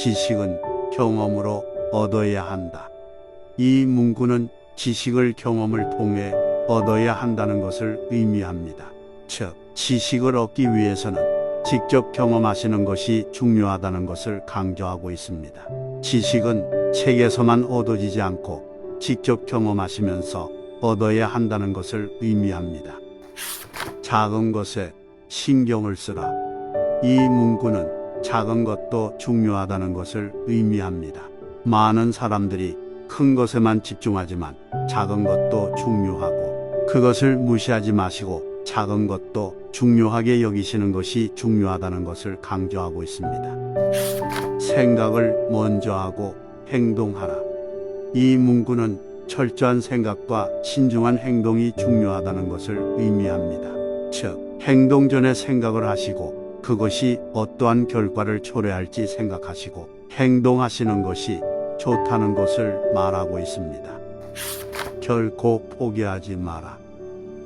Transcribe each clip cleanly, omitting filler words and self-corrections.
지식은 경험으로 얻어야 한다. 이 문구는 지식을 경험을 통해 얻어야 한다는 것을 의미합니다. 즉, 지식을 얻기 위해서는 직접 경험하시는 것이 중요하다는 것을 강조하고 있습니다. 지식은 책에서만 얻어지지 않고 직접 경험하시면서 얻어야 한다는 것을 의미합니다. 작은 것에 신경을 쓰라. 이 문구는 작은 것도 중요하다는 것을 의미합니다. 많은 사람들이 큰 것에만 집중하지만 작은 것도 중요하고, 그것을 무시하지 마시고 작은 것도 중요하게 여기시는 것이 중요하다는 것을 강조하고 있습니다. 생각을 먼저 하고 행동하라. 이 문구는 철저한 생각과 신중한 행동이 중요하다는 것을 의미합니다. 즉, 행동 전에 생각을 하시고 그것이 어떠한 결과를 초래할지 생각하시고 행동하시는 것이 좋다는 것을 말하고 있습니다. 결코 포기하지 마라.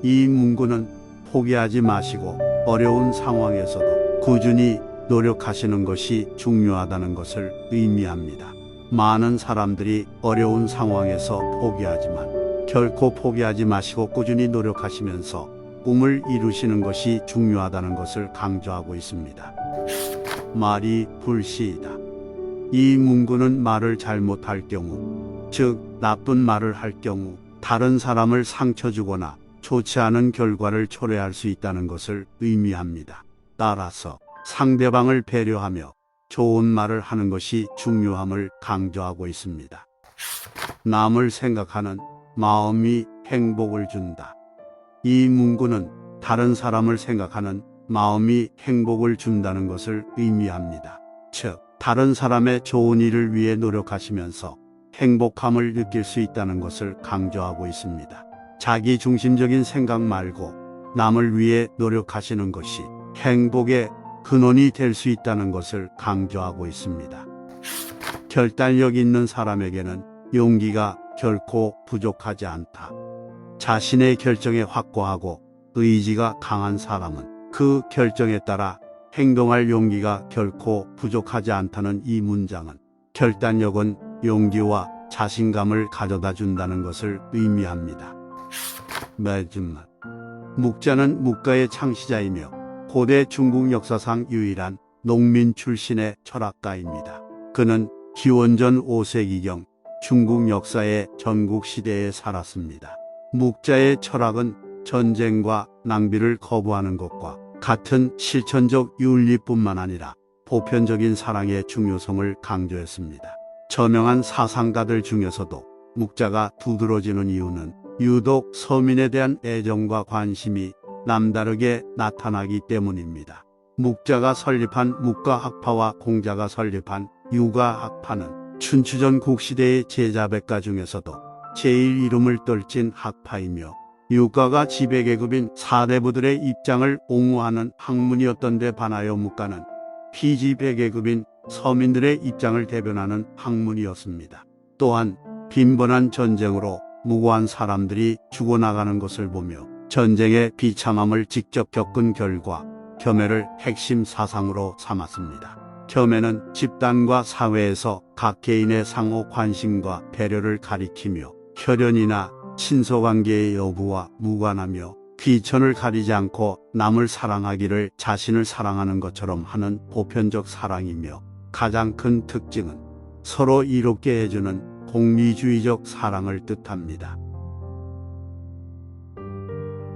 이 문구는 포기하지 마시고 어려운 상황에서도 꾸준히 노력하시는 것이 중요하다는 것을 의미합니다. 많은 사람들이 어려운 상황에서 포기하지만 결코 포기하지 마시고 꾸준히 노력하시면서 꿈을 이루시는 것이 중요하다는 것을 강조하고 있습니다. 말이 불시이다. 이 문구는 말을 잘못할 경우, 즉 나쁜 말을 할 경우 다른 사람을 상처 주거나 좋지 않은 결과를 초래할 수 있다는 것을 의미합니다. 따라서 상대방을 배려하며 좋은 말을 하는 것이 중요함을 강조하고 있습니다. 남을 생각하는 마음이 행복을 준다. 이 문구는 다른 사람을 생각하는 마음이 행복을 준다는 것을 의미합니다. 즉, 다른 사람의 좋은 일을 위해 노력하시면서 행복함을 느낄 수 있다는 것을 강조하고 있습니다. 자기 중심적인 생각 말고 남을 위해 노력하시는 것이 행복의 근원이 될 수 있다는 것을 강조하고 있습니다. 결단력 있는 사람에게는 용기가 결코 부족하지 않다. 자신의 결정에 확고하고 의지가 강한 사람은 그 결정에 따라 행동할 용기가 결코 부족하지 않다는 이 문장은 결단력은 용기와 자신감을 가져다 준다는 것을 의미합니다. 마지막, 묵자는 묵가의 창시자이며 고대 중국 역사상 유일한 농민 출신의 철학가입니다. 그는 기원전 5세기경 중국 역사의 전국시대에 살았습니다. 묵자의 철학은 전쟁과 낭비를 거부하는 것과 같은 실천적 윤리뿐만 아니라 보편적인 사랑의 중요성을 강조했습니다. 저명한 사상가들 중에서도 묵자가 두드러지는 이유는 유독 서민에 대한 애정과 관심이 남다르게 나타나기 때문입니다. 묵자가 설립한 묵가학파와 공자가 설립한 유가학파는 춘추전 국시대의 제자백가 중에서도 제일 이름을 떨친 학파이며, 유가가 지배계급인 사대부들의 입장을 옹호하는 학문이었던 데 반하여 묵가는 피지배계급인 서민들의 입장을 대변하는 학문이었습니다. 또한 빈번한 전쟁으로 무고한 사람들이 죽어나가는 것을 보며 전쟁의 비참함을 직접 겪은 결과 겸해를 핵심 사상으로 삼았습니다. 겸해는 집단과 사회에서 각 개인의 상호 관심과 배려를 가리키며 혈연이나 친소관계의 여부와 무관하며 귀천을 가리지 않고 남을 사랑하기를 자신을 사랑하는 것처럼 하는 보편적 사랑이며, 가장 큰 특징은 서로 이롭게 해주는 공리주의적 사랑을 뜻합니다.